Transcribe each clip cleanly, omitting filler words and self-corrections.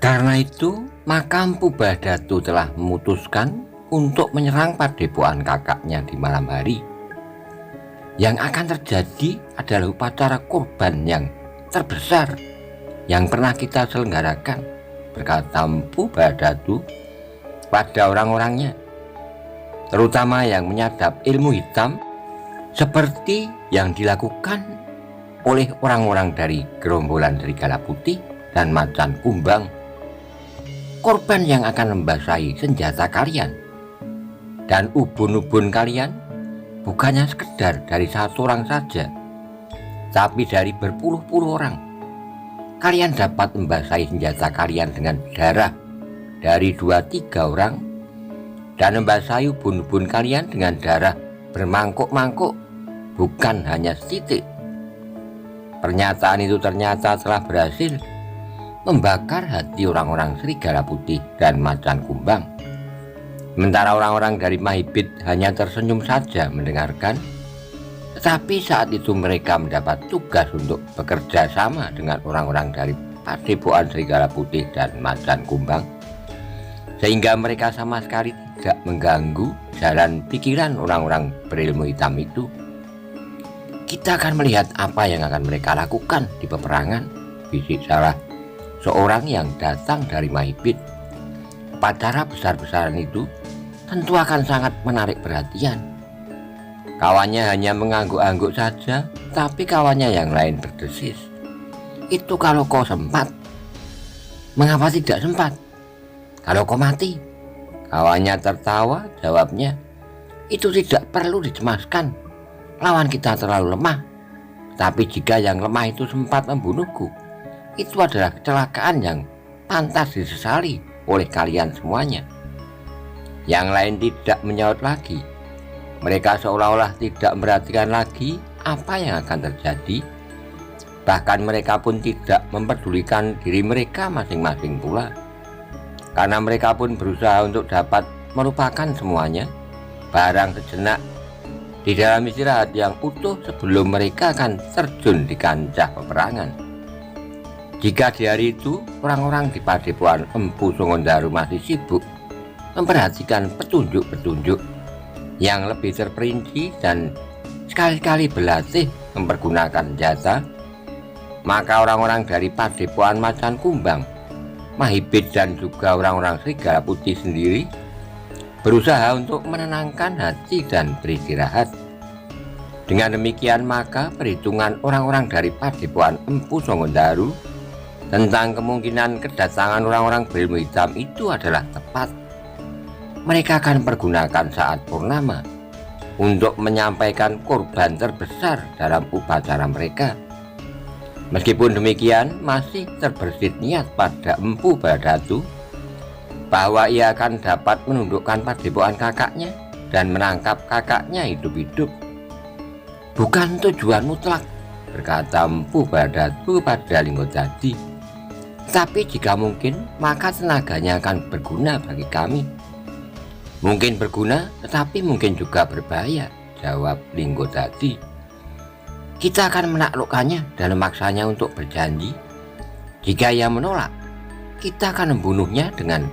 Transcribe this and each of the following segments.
Karena itu, maka Empu Badatu telah memutuskan untuk menyerang padepokan kakaknya di malam hari. Yang akan terjadi adalah upacara kurban yang terbesar yang pernah kita selenggarakan, berkata Empu Badatu pada orang-orangnya, terutama yang menyadap ilmu hitam seperti yang dilakukan oleh orang-orang dari gerombolan Serigala Putih dan Macan Kumbang. Korban yang akan membasahi senjata kalian dan ubun-ubun kalian bukannya sekedar dari satu orang saja, tapi dari berpuluh-puluh orang. Kalian dapat membasahi senjata kalian dengan darah dari 2-3 orang, dan membasahi ubun-ubun kalian dengan darah bermangkuk-mangkuk, bukan hanya setitik. Pernyataan itu ternyata telah berhasil membakar hati orang-orang Serigala Putih dan Macan Kumbang. Sementara orang-orang dari Mahibit hanya tersenyum saja mendengarkan, tetapi saat itu mereka mendapat tugas untuk bekerja sama dengan orang-orang dari padepokan Serigala Putih dan Macan Kumbang, sehingga mereka sama sekali tidak mengganggu jalan pikiran orang-orang berilmu hitam itu. Kita akan melihat apa yang akan mereka lakukan di peperangan, bisik salah seorang yang datang dari Mahibit. Upacara besar-besaran itu tentu akan sangat menarik perhatian. Kawannya hanya mengangguk-angguk saja, tapi kawannya yang lain berdesis, "Itu kalau kau sempat." "Mengapa tidak sempat? Kalau kau mati?" Kawannya tertawa, jawabnya, "Itu tidak perlu dicemaskan. Lawan kita terlalu lemah. Tapi jika yang lemah itu sempat membunuhku, itu adalah kecelakaan yang pantas disesali oleh kalian semuanya." Yang lain tidak menyaut lagi. Mereka seolah-olah tidak memperhatikan lagi apa yang akan terjadi. Bahkan mereka pun tidak memperdulikan diri mereka masing-masing pula, karena mereka pun berusaha untuk dapat melupakan semuanya barang sejenak di dalam istirahat yang utuh sebelum mereka akan terjun di kancah peperangan. Jika di hari itu orang-orang di padepokan Empu Songondaru masih sibuk memperhatikan petunjuk-petunjuk yang lebih terperinci dan sekali-kali berlatih mempergunakan senjata, maka orang-orang dari padepokan Macan Kumbang, Mahibit dan juga orang-orang Serigala Putih sendiri berusaha untuk menenangkan hati dan beristirahat. Dengan demikian maka perhitungan orang-orang dari padepokan Empu Songondaru tentang kemungkinan kedatangan orang-orang berilmu hitam itu adalah tepat. Mereka akan pergunakan saat purnama untuk menyampaikan korban terbesar dalam upacara mereka. Meskipun demikian, masih terbersit niat pada Empu Badatu bahwa ia akan dapat menundukkan padepokan kakaknya dan menangkap kakaknya hidup-hidup. "Bukan tujuan mutlak," berkata Empu Badatu pada Linggojati, "tapi jika mungkin, maka tenaganya akan berguna bagi kami." "Mungkin berguna, tetapi mungkin juga berbahaya," jawab Linggojati. "Kita akan menaklukkannya dan memaksanya untuk berjanji. Jika ia menolak, kita akan membunuhnya dengan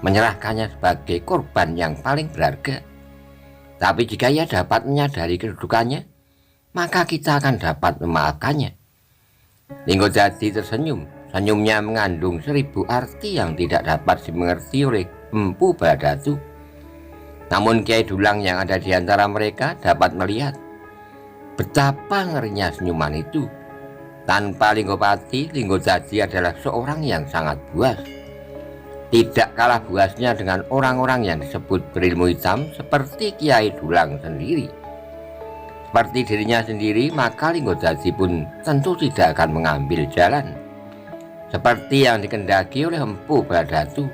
menyerahkannya sebagai korban yang paling berharga. Tapi jika ia dapat menyadari kedudukannya, maka kita akan dapat memaafkannya." Linggojati tersenyum. Senyumnya mengandung 1000 arti yang tidak dapat dimengerti oleh Empu Badatu. Namun Kiai Dulang yang ada di antara mereka dapat melihat betapa ngerinya senyuman itu. Tanpa Linggopati, Linggojati adalah seorang yang sangat buas. Tidak kalah buasnya dengan orang-orang yang disebut berilmu hitam seperti Kiai Dulang sendiri. Seperti dirinya sendiri, maka Linggojati pun tentu tidak akan mengambil jalan seperti yang dikehendaki oleh Empu Badatu.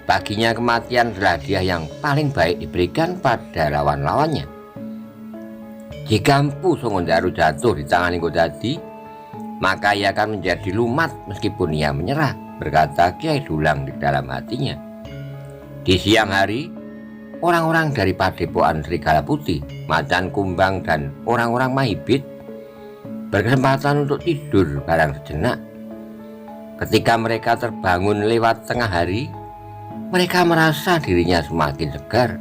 Baginya kematian adalah hadiah yang paling baik diberikan pada lawan-lawannya. Jika Empu Songondaru jatuh di tangan Linggojati, maka ia akan menjadi lumat meskipun ia menyerah, berkata Kiai Dulang di dalam hatinya. Di siang hari, orang-orang dari padepokan Serigala Putih, Macan Kumbang dan orang-orang Mahibit berkesempatan untuk tidur barang sejenak. Ketika mereka terbangun lewat tengah hari, mereka merasa dirinya semakin segar.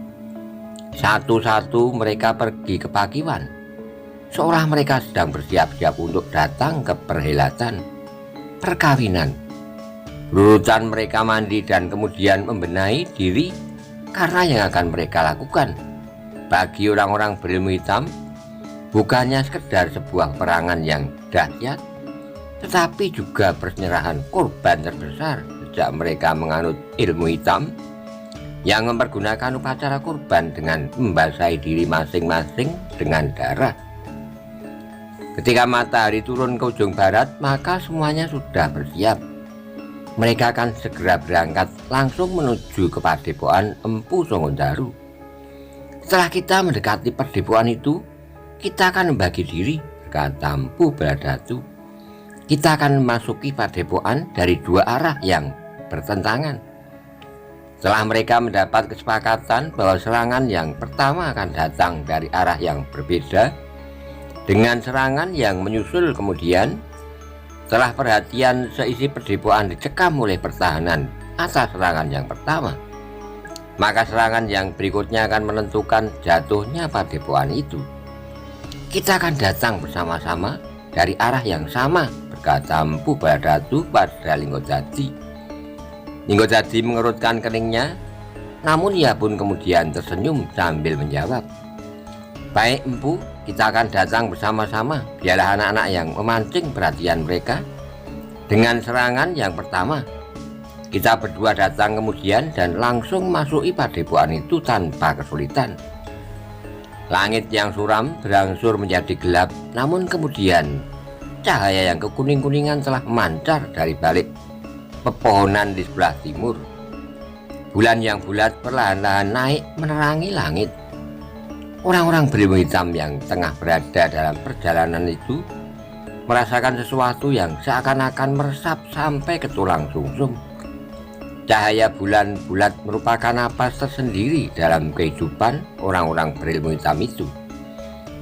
Satu-satu mereka pergi ke pakiwan, seolah mereka sedang bersiap-siap untuk datang ke perhelatan perkawinan. Berurutan mereka mandi dan kemudian membenahi diri karena yang akan mereka lakukan. Bagi orang-orang berilmu hitam, bukannya sekedar sebuah perangan yang dahsyat, tetapi juga penyerahan korban terbesar sejak mereka menganut ilmu hitam yang mempergunakan upacara kurban dengan membasahi diri masing-masing dengan darah. Ketika matahari turun ke ujung barat, maka semuanya sudah bersiap. Mereka akan segera berangkat langsung menuju ke Padepokan Empu Songondaru. Setelah kita mendekati padepokan itu, kita akan membagi diri, kata Empu Bharadatu. Kita akan memasuki padepokan dari dua arah yang bertentangan. Setelah mereka mendapat kesepakatan bahwa serangan yang pertama akan datang dari arah yang berbeda, dengan serangan yang menyusul kemudian, setelah perhatian seisi padepokan dicekam oleh pertahanan atas serangan yang pertama, maka serangan yang berikutnya akan menentukan jatuhnya padepokan itu. Kita akan datang bersama-sama dari arah yang sama, berkata Empu Bharadatu pada Linggojati. Linggojati mengerutkan keningnya, namun ia pun kemudian tersenyum sambil menjawab, "Baik Empu, kita akan datang bersama-sama. Biarlah anak-anak yang memancing perhatian mereka dengan serangan yang pertama. Kita berdua datang kemudian dan langsung masuki padepokan itu tanpa kesulitan." Langit yang suram berangsur menjadi gelap, namun kemudian cahaya yang kekuning-kuningan telah memancar dari balik pepohonan di sebelah timur. Bulan yang bulat perlahan-lahan naik menerangi langit. Orang-orang berilmu hitam yang tengah berada dalam perjalanan itu merasakan sesuatu yang seakan-akan meresap sampai ke tulang sungsum. Cahaya bulan bulat merupakan napas tersendiri dalam kehidupan orang-orang berilmu hitam itu,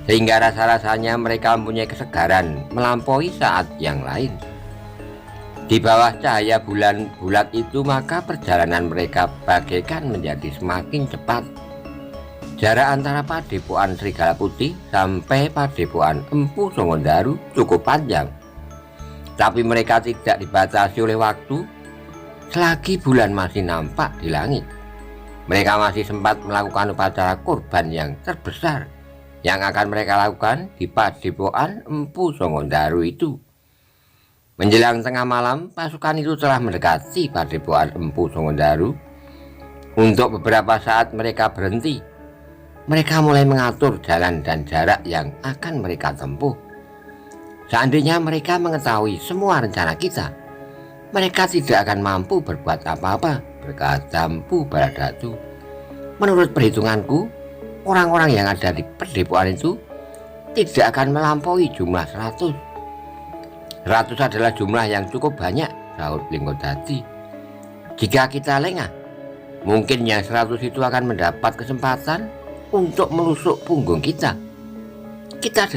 sehingga rasa-rasanya mereka mempunyai kesegaran melampaui saat yang lain. Di bawah cahaya bulan bulat itu, maka perjalanan mereka bagaikan menjadi semakin cepat. Jarak antara padepokan Serigala Putih sampai padepokan Empu Songondaru cukup panjang, tapi mereka tidak dibatasi oleh waktu. Selagi bulan masih nampak di langit, mereka masih sempat melakukan upacara kurban yang terbesar yang akan mereka lakukan di padepokan Empu Songondaru itu. Menjelang tengah malam, pasukan itu telah mendekati padepokan Empu Songondaru. Untuk beberapa saat mereka berhenti. Mereka mulai mengatur jalan dan jarak yang akan mereka tempuh. Seandainya mereka mengetahui semua rencana kita, mereka tidak akan mampu berbuat apa-apa, berkata Empu Bharadatu. Menurut perhitunganku, orang-orang yang ada di padepokan itu tidak akan melampaui jumlah 100. 100 adalah jumlah yang cukup banyak, sahut Linggojati. Jika kita lengah, mungkin yang 100 itu akan mendapat kesempatan untuk menusuk punggung kita. Kita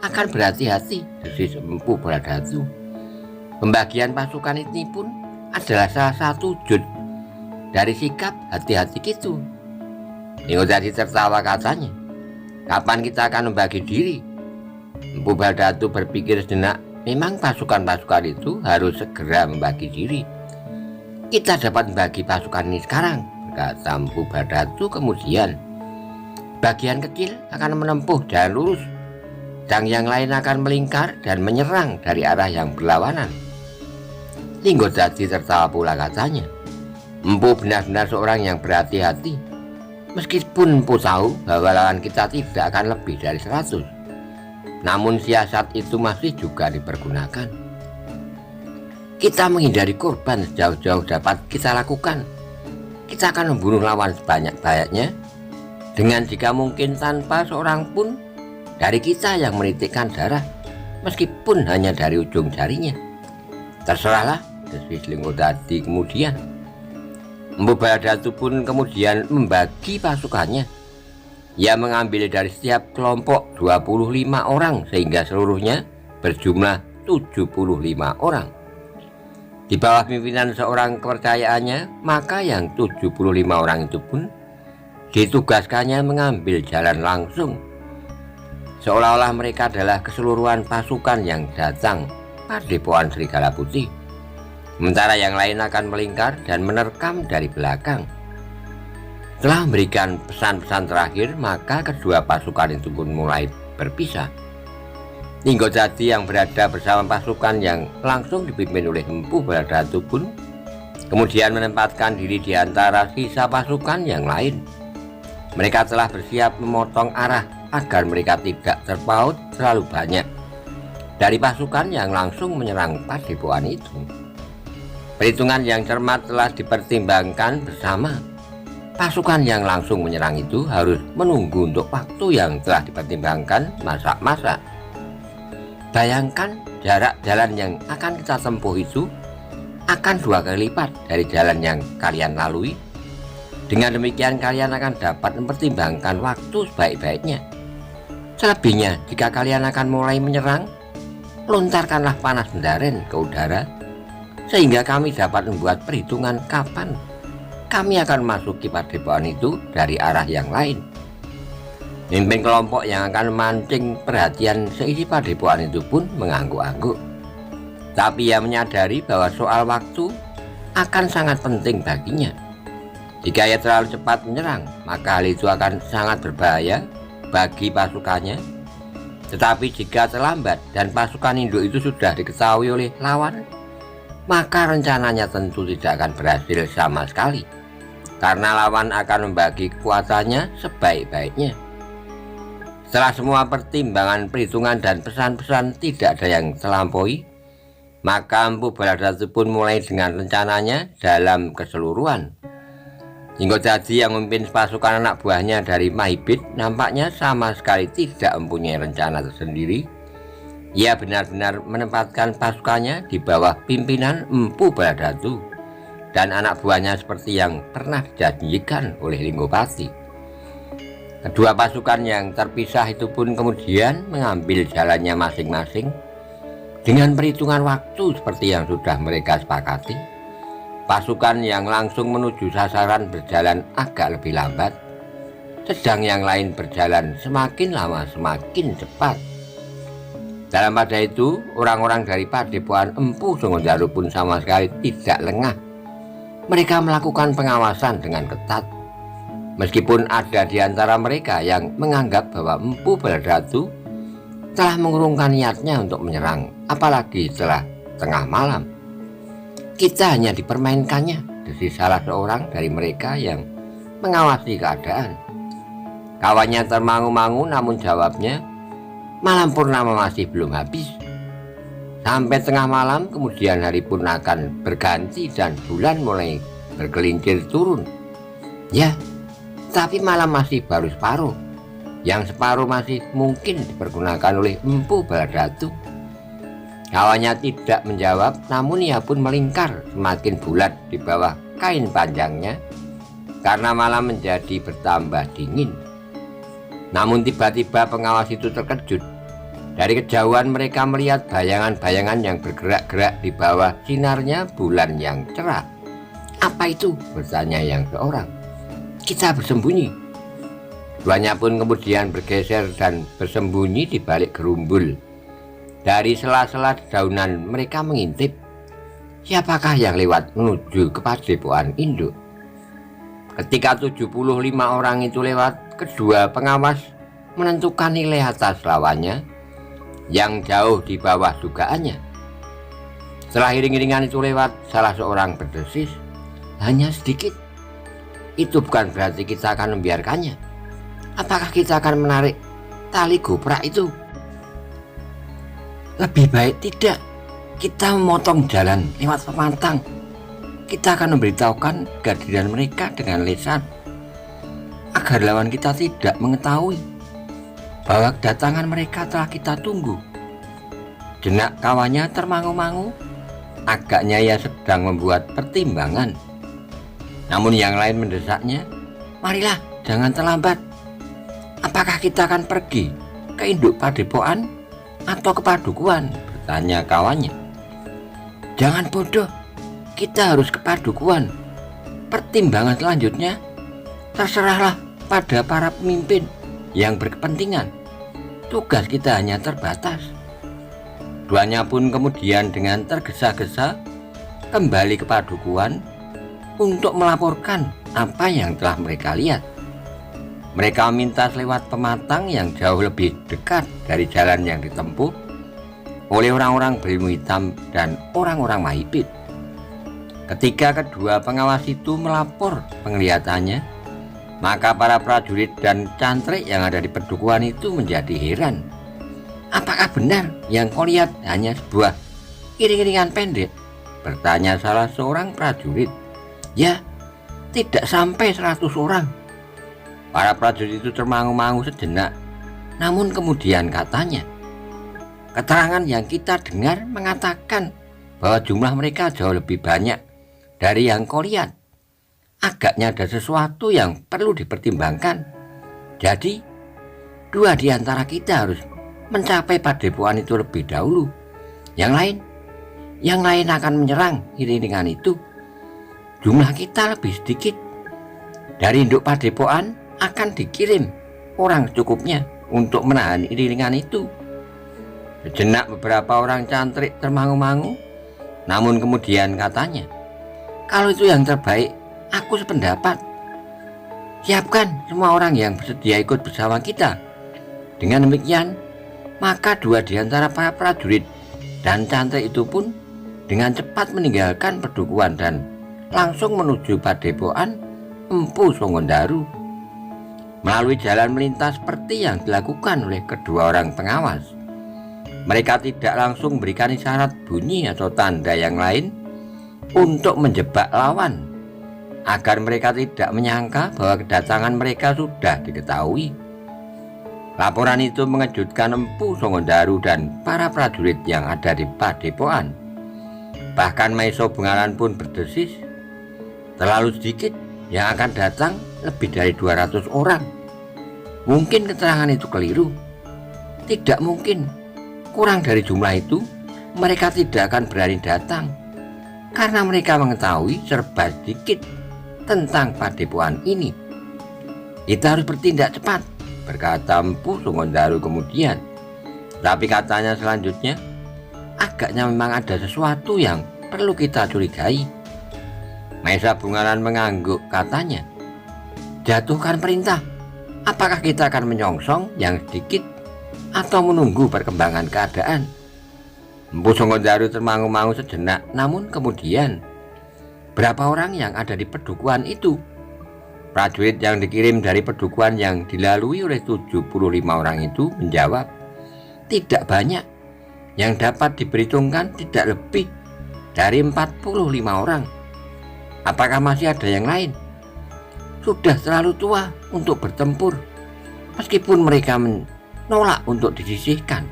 akan berhati-hati, desis Empu Bharadatu. Pembagian pasukan ini pun adalah salah satu wujud dari sikap hati-hati itu. Linggojati tertawa, katanya, "Kapan kita akan membagi diri?" Empu Bharadatu berpikir sejenak. Memang pasukan-pasukan itu harus segera membagi diri. Kita dapat membagi pasukan ini sekarang, berkata Empu Bharadatu kemudian. Bagian kecil akan menempuh jalan lurus, dan yang lain akan melingkar dan menyerang dari arah yang berlawanan. Linggojati tertawa pula, katanya, "Empu benar-benar seorang yang berhati-hati. Meskipun Empu tahu bahwa lawan kita tidak akan lebih dari 100, namun siasat itu masih juga dipergunakan. Kita menghindari korban sejauh-jauh dapat kita lakukan. Kita akan membunuh lawan sebanyak-banyaknya, dengan jika mungkin tanpa seorang pun dari kita yang menitikkan darah, meskipun hanya dari ujung jarinya." "Terserahlah," desis Linggojati kemudian. Empu Bharadatu pun kemudian membagi pasukannya. Ia mengambil dari setiap kelompok 25 orang sehingga seluruhnya berjumlah 75 orang. Di bawah pimpinan seorang kepercayaannya, maka yang 75 orang itu pun ditugaskannya mengambil jalan langsung, seolah-olah mereka adalah keseluruhan pasukan yang datang Padepokan Serigala Putih. Sementara yang lain akan melingkar dan menerkam dari belakang. Setelah memberikan pesan-pesan terakhir, maka kedua pasukan itu pun mulai berpisah. Ninggojati yang berada bersama pasukan yang langsung dipimpin oleh Empu Baladatu pun kemudian menempatkan diri di antara sisa pasukan yang lain. Mereka telah bersiap memotong arah agar mereka tidak terpaut terlalu banyak dari pasukan yang langsung menyerang padepokan itu. Perhitungan yang cermat telah dipertimbangkan bersama. Pasukan yang langsung menyerang itu harus menunggu untuk waktu yang telah dipertimbangkan masak-masak. Bayangkan jarak jalan yang akan kita tempuh itu akan 2 kali lipat dari jalan yang kalian lalui. Dengan demikian kalian akan dapat mempertimbangkan waktu sebaik-baiknya. Selebihnya, jika kalian akan mulai menyerang, lontarkanlah panas bendaren ke udara, sehingga kami dapat membuat perhitungan kapan kami akan masuki padepokan itu dari arah yang lain. Pemimpin kelompok yang akan memancing perhatian seisi padepokan itu pun mengangguk-angguk. Tapi ia menyadari bahwa soal waktu akan sangat penting baginya. Jika ia terlalu cepat menyerang, maka hal itu akan sangat berbahaya bagi pasukannya. Tetapi jika terlambat dan pasukan induk itu sudah diketahui oleh lawan, maka rencananya tentu tidak akan berhasil sama sekali, karena lawan akan membagi kekuatannya sebaik-baiknya. Setelah semua pertimbangan, perhitungan, dan pesan-pesan tidak ada yang terlampaui, maka Empu Baladatu pun mulai dengan rencananya dalam keseluruhan. Ninggojati yang memimpin pasukan anak buahnya dari Mahibit nampaknya sama sekali tidak mempunyai rencana tersendiri. Ia benar-benar menempatkan pasukannya di bawah pimpinan Empu Baladatu dan anak buahnya seperti yang pernah dijanjikan oleh Linggopati. Kedua pasukan yang terpisah itu pun kemudian mengambil jalannya masing-masing dengan perhitungan waktu seperti yang sudah mereka sepakati. Pasukan yang langsung menuju sasaran berjalan agak lebih lambat, sedang yang lain berjalan semakin lama semakin cepat. Dalam pada itu, orang-orang dari Padepokan Empu Songgonjaru pun sama sekali tidak lengah. Mereka melakukan pengawasan dengan ketat. Meskipun ada di antara mereka yang menganggap bahwa Empu Baladatu telah mengurungkan niatnya untuk menyerang, apalagi setelah tengah malam. Kita hanya dipermainkannya, desis salah seorang dari mereka yang mengawasi keadaan. Kawannya termangu-mangu, namun jawabnya, malam purnama masih belum habis. Sampai tengah malam, kemudian hari pun akan berganti dan bulan mulai bergelincir turun. Ya, tapi malam masih baru separuh. Yang separuh masih mungkin dipergunakan oleh Empu Baladatu. Kawannya tidak menjawab, namun ia pun melingkar semakin bulat di bawah kain panjangnya karena malam menjadi bertambah dingin. Namun tiba-tiba pengawas itu terkejut. Dari kejauhan mereka melihat bayangan-bayangan yang bergerak-gerak di bawah sinarnya bulan yang cerah. Apa itu? Bertanya yang seorang. Kita bersembunyi. Duanya pun kemudian bergeser dan bersembunyi di balik gerumbul. Dari sela-sela dedaunan mereka mengintip. Siapakah yang lewat menuju ke padepokan induk? Ketika 75 orang itu lewat, kedua pengawas menentukan nilai atas lawannya yang jauh di bawah dugaannya. Setelah iring-iringan itu lewat, salah seorang berdesis, hanya sedikit. Itu bukan berarti kita akan membiarkannya. Apakah kita akan menarik tali goprak itu? Lebih baik tidak. Kita memotong jalan lewat pemantang. Kita akan memberitahukan kehadiran mereka dengan lisan, agar lawan kita tidak mengetahui bahwa kedatangan mereka telah kita tunggu. Jenak kawannya termangu-mangu. Agaknya ia sedang membuat pertimbangan. Namun yang lain mendesaknya, marilah, jangan terlambat. Apakah kita akan pergi ke induk padepokan atau ke padukuan? Bertanya kawannya. Jangan bodoh, kita harus ke padukuhan. Pertimbangan selanjutnya terserahlah pada para pemimpin yang berkepentingan. Tugas kita hanya terbatas. Keduanya pun kemudian dengan tergesa-gesa kembali ke padukuhan untuk melaporkan apa yang telah mereka lihat. Mereka minta lewat pematang yang jauh lebih dekat dari jalan yang ditempuh oleh orang-orang berilmu hitam dan orang-orang Mahipit. Ketika kedua pengawas itu melapor penglihatannya, maka para prajurit dan cantrik yang ada di padukuhan itu menjadi heran. Apakah benar yang kau lihat hanya sebuah iring-iringan pendek? Bertanya salah seorang prajurit. Ya, tidak sampai 100 orang. Para prajurit itu termangu-mangu sejenak, namun kemudian katanya, keterangan yang kita dengar mengatakan bahwa jumlah mereka jauh lebih banyak dari yang kau lihat. Agaknya ada sesuatu yang perlu dipertimbangkan. Jadi, dua di antara kita harus mencapai padepokan itu lebih dahulu. Yang lain akan menyerang iring-iringan itu. Jumlah kita lebih sedikit. Dari induk padepokan akan dikirim orang secukupnya untuk menahan iring-iringan itu. Sejenak beberapa orang cantrik termangu-mangu, namun kemudian katanya, kalau itu yang terbaik, aku sependapat. Siapkan semua orang yang bersedia ikut bersama kita. Dengan demikian, maka dua di antara para prajurit dan cantrik itu pun dengan cepat meninggalkan padukuhan dan langsung menuju padepokan Empu Songondaru melalui jalan melintas seperti yang dilakukan oleh kedua orang pengawas. Mereka tidak langsung memberikan isyarat bunyi atau tanda yang lain untuk menjebak lawan agar mereka tidak menyangka bahwa kedatangan mereka sudah diketahui. Laporan itu mengejutkan Empu Songondaru dan para prajurit yang ada di padepokan. Bahkan Maiso Bungaran pun berdesis, terlalu sedikit, yang akan datang lebih dari 200 orang. Mungkin keterangan itu keliru. Tidak mungkin. Kurang dari jumlah itu, mereka tidak akan berani datang karena mereka mengetahui serba sedikit tentang padepokan ini. Kita harus bertindak cepat, berkata Empu Songondaru kemudian. Tapi katanya selanjutnya, agaknya memang ada sesuatu yang perlu kita curigai. Maesa Bungaran mengangguk, katanya, jatuhkan perintah. Apakah kita akan menyongsong yang sedikit atau menunggu perkembangan keadaan? Empu Songondaru termangu-mangu sejenak, namun kemudian, berapa orang yang ada di padukuhan itu? Prajurit yang dikirim dari padukuhan yang dilalui oleh 75 orang itu menjawab, tidak banyak. Yang dapat diperhitungkan tidak lebih dari 45 orang. Apakah masih ada yang lain? Sudah terlalu tua untuk bertempur. Meskipun mereka menolak untuk disisihkan,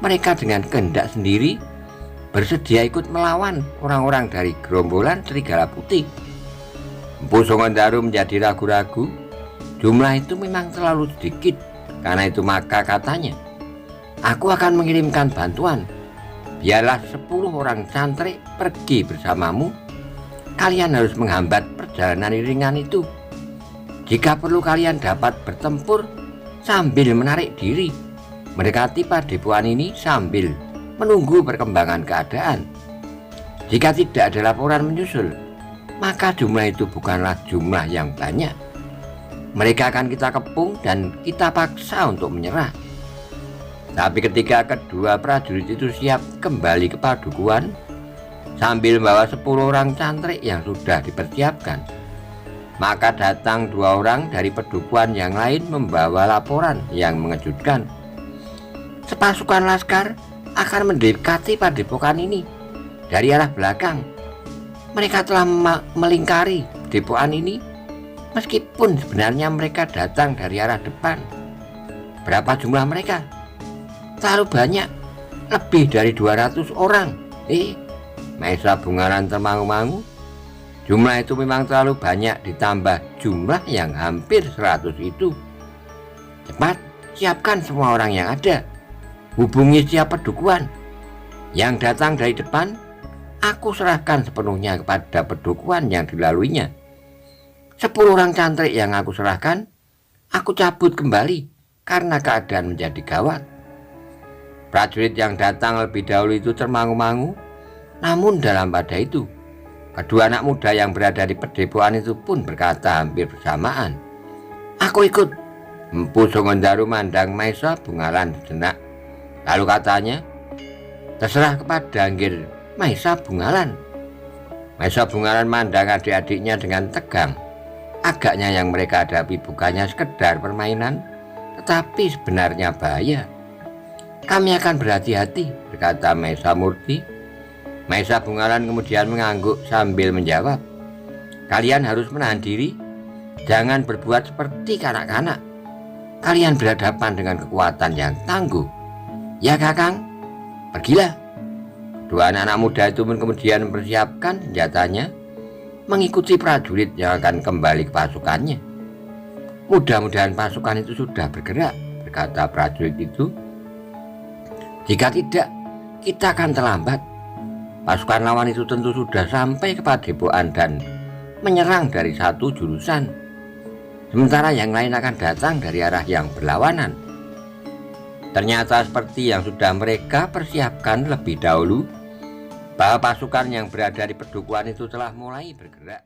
mereka dengan kehendak sendiri bersedia ikut melawan orang-orang dari gerombolan Serigala Putih. Empu Songondaru menjadi ragu-ragu. Jumlah itu memang terlalu sedikit. Karena itu maka katanya, aku akan mengirimkan bantuan. Biarlah 10 orang cantrik pergi bersamamu. Kalian harus menghambat perjalanan iringan itu. Jika perlu kalian dapat bertempur sambil menarik diri, mendekati padepokan ini sambil menunggu perkembangan keadaan. Jika tidak ada laporan menyusul, maka jumlah itu bukanlah jumlah yang banyak. Mereka akan kita kepung dan kita paksa untuk menyerah. Tapi ketika kedua prajurit itu siap kembali ke padukuhan sambil membawa 10 orang cantrik yang sudah dipersiapkan, maka datang 2 orang dari padukuhan yang lain membawa laporan yang mengejutkan. Sepasukan laskar akan mendekati padepokan ini dari arah belakang. Mereka telah melingkari padepokan ini, meskipun sebenarnya mereka datang dari arah depan. Berapa jumlah mereka? Terlalu banyak, lebih dari 200 orang. Maesa Bungaran termangu-mangu. Jumlah itu memang terlalu banyak ditambah jumlah yang hampir 100 itu. Cepat, siapkan semua orang yang ada. Hubungi siapa padukuhan yang datang dari depan. aku serahkan sepenuhnya kepada pedukuhan yang dilaluinya. 10 orang cantrik yang aku serahkan, aku cabut kembali karena keadaan menjadi gawat. Prajurit yang datang lebih dahulu itu termangu-mangu, namun dalam pada itu, kedua anak muda yang berada di padepokan itu pun berkata hampir bersamaan, "Aku ikut." Empu Songondaru mandang Maesa Bungalan sejenak. Lalu katanya, "Terserah kepada Anggir Maesa Bungalan." Maesa Bungalan mandang adik-adiknya dengan tegang. Agaknya yang mereka hadapi bukannya sekedar permainan, tetapi sebenarnya bahaya. "Kami akan berhati-hati," berkata Maesa Murti. Maesa Bungalan kemudian mengangguk sambil menjawab, "Kalian harus menahan diri. Jangan berbuat seperti kanak-kanak. Kalian berhadapan dengan kekuatan yang tangguh. Ya Kakang, pergilah." Dua anak-anak muda itu pun kemudian mempersiapkan senjatanya, mengikuti prajurit yang akan kembali ke pasukannya. "Mudah-mudahan pasukan itu sudah bergerak," berkata prajurit itu. "Jika tidak, kita akan terlambat. Pasukan lawan itu tentu sudah sampai ke padepokan dan menyerang dari satu jurusan, sementara yang lain akan datang dari arah yang berlawanan." Ternyata seperti yang sudah mereka persiapkan lebih dahulu, bahwa pasukan yang berada di padepokan itu telah mulai bergerak.